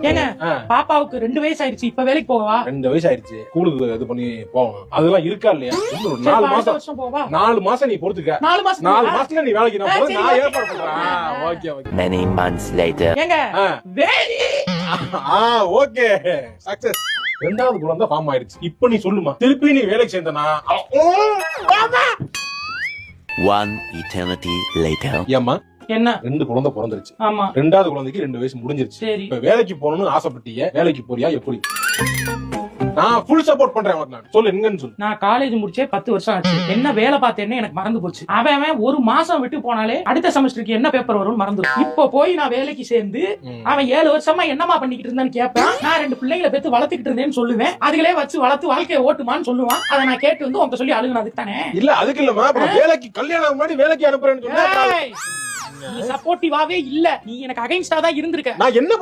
ஏங்க பாப்பாவுக்கு 2 வயசு ஆயிடுச்சு, இப்ப வேலைக்கு போவா? 2 வயசு ஆயிடுச்சு, ஸ்கூலுக்கு இது பண்ணி போகணும். அதெல்லாம் இருக்கா இல்லையா? இன்னும் ஒரு 4 அடுத்த மாசம் வருஷம் போவா? 4 மாசம் நீ பொறுத்துக்க. 4 மாசம் 4 மாசத்துல நீ வேலைக்கு நான் போறேன், சரி, நான் okay. ஏற்பாடு பண்றேன். Okay okay. Many months later. ஏங்க வேலி ஓகே சக்சஸ். 2வது குழந்தை ஃபார்ம் ஆயிடுச்சு. இப்போ நீ சொல்லுமா, திருப்பி நீ வேலைக்கு சேர்ந்தனா? One eternity later. ஏம்மா என்ன? 2 குழந்தை பிறந்துருச்சு. ஆமா. 2வது குழந்தைக்கு 2 வயசு முடிஞ்சிருச்சு. சரி. இப்ப வேலைக்கு போகணும்னு ஆசைப்பட்டீங்க, வேலைக்கு போறியா எப்படி? நான் ஃபுல் சப்போர்ட் பண்றேன் உனக்கு. நான் சொல்லு, எங்கன்னு சொல்லு. நான் காலேஜ் முடிச்சே 10 வருஷம் ஆச்சு. என்ன வேலை பார்த்தேன்னு எனக்கு மறந்து போச்சு. அவன் ஒரு மாசம் விட்டு போனாலே அடுத்த செமஸ்டருக்கு என்ன பேப்பர் வரும்னு மறந்துடும். இப்போ போய் நான் வேலைக்கு சேர்ந்து அவன் 7 வருஷமா என்னமா பண்ணிக்கிட்டு இருந்தான்னு கேட்பான். நான் 2 பிள்ளைங்களை பெத்து வளர்த்துக்கிட்டு இருந்தேன்னு சொல்லுவேன். அதுகளே வச்சு வளர்த்து வாழ்க்கையை ஓட்டுமான்னு சொல்லுவான். அதை நான் கேட்டு வந்து உங்க சொல்லி அழுகுன அதுக்கு தானே. இல்ல அதுக்கு இல்லமா, அப்புறம் வேலைக்கு கல்யாணம் முன்னாடி வேலைக்கு அனுப்புறேன்னு சொன்னா நீ சப்போர்ட்டிவாவே இல்ல, நீ எனக்கு அகைன்ஸ்டா தான் இருந்திருக்க. நான் என்ன